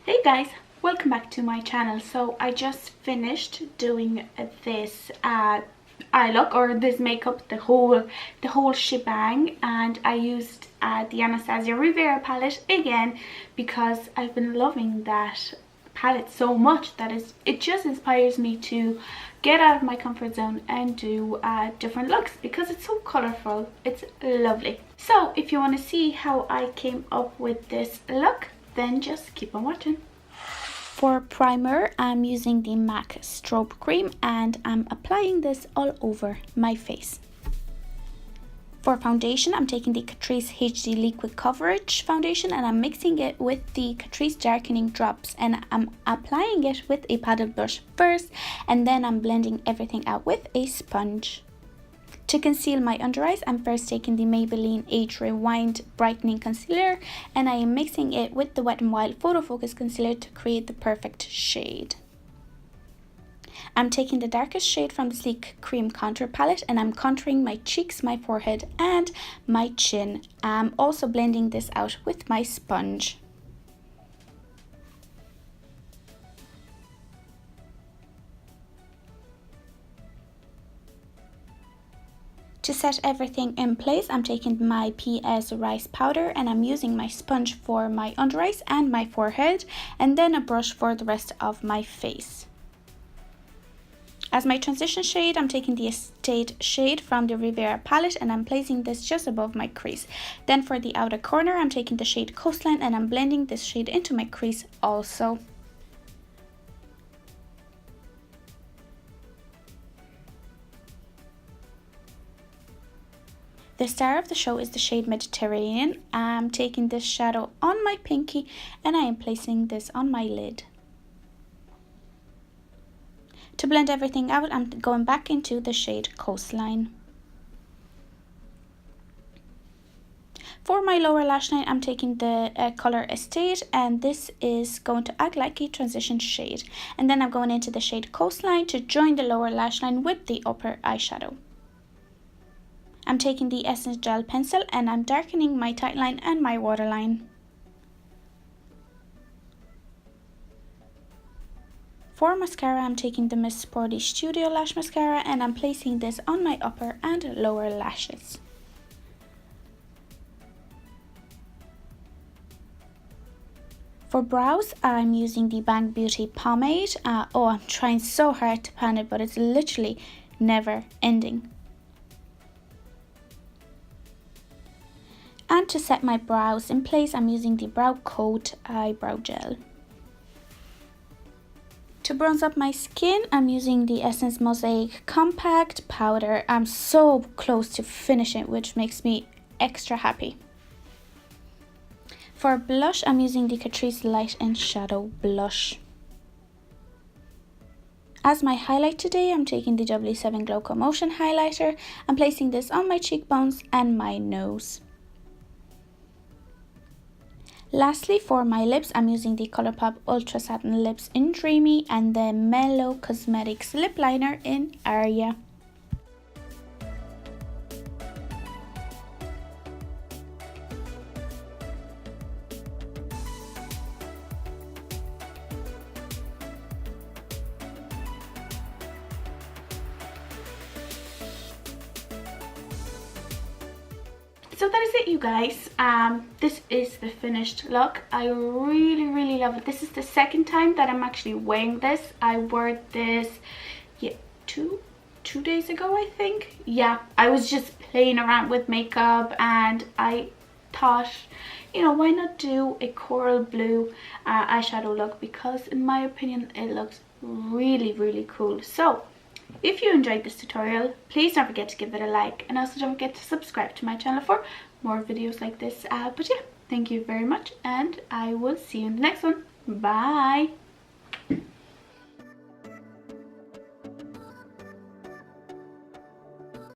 Hey guys, welcome back to my channel. So I just finished doing this eye look, or this makeup, the whole shebang, and I used the Anastasia Riviera palette again because I've been loving that palette so much that it just inspires me to get out of my comfort zone and do different looks because it's so colorful. It's lovely. So if you want to see how I came up with this look, then just keep on watching. For primer, I'm using the MAC Strobe Cream and I'm applying this all over my face. For foundation, I'm taking the Catrice HD Liquid Coverage Foundation and I'm mixing it with the Catrice Darkening Drops, and I'm applying it with a paddle brush first, and then I'm blending everything out with a sponge. To conceal my under eyes, I'm first taking the Maybelline Age Rewind Brightening Concealer and I am mixing it with the Wet n Wild Photo Focus Concealer to create the perfect shade. I'm taking the darkest shade from the Sleek Cream Contour Palette and I'm contouring my cheeks, my forehead and my chin. I'm also blending this out with my sponge. To set everything in place, I'm taking my PS Rice Powder and I'm using my sponge for my under eyes and my forehead, and then a brush for the rest of my face. As my transition shade, I'm taking the Estate shade from the Riviera palette and I'm placing this just above my crease. Then for the outer corner, I'm taking the shade Coastline and I'm blending this shade into my crease also. The star of the show is the shade Mediterranean. I'm taking this shadow on my pinky and I am placing this on my lid. To blend everything out, I'm going back into the shade Coastline. For my lower lash line, I'm taking the color Estate and this is going to act like a transition shade. And then I'm going into the shade Coastline to join the lower lash line with the upper eyeshadow. I'm taking the Essence Gel pencil and I'm darkening my tight line and my waterline. For mascara, I'm taking the Miss Sporty Studio Lash Mascara and I'm placing this on my upper and lower lashes. For brows, I'm using the Bang Beauty Pomade. I'm trying so hard to pan it, but it's literally never ending. And to set my brows in place, I'm using the Browcote Eyebrow Gel. To bronze up my skin, I'm using the Essence Mossaic Compact Powder. I'm so close to finishing, which makes me extra happy. For blush, I'm using the Catrice Light and Shadow Blush. As my highlight today, I'm taking the W7 Glocomotion Highlighter. I'm placing this on my cheekbones and my nose. Lastly, for my lips, I'm using the Colourpop Ultra Satin Lips in Dreamy and the Mellow Cosmetics Lip Liner in Aria. So that is it, you guys. This is the finished look. I really love it. This is the second time that I'm actually wearing this. I wore this two days ago, I think. Yeah, I was just playing around with makeup and I thought, you know, why not do a coral blue eyeshadow look, because in my opinion it looks really cool. So if you enjoyed this tutorial, please don't forget to give it a like and also don't forget to subscribe to my channel for more videos like this. But yeah, thank you very much and I will see you in the next one. Bye!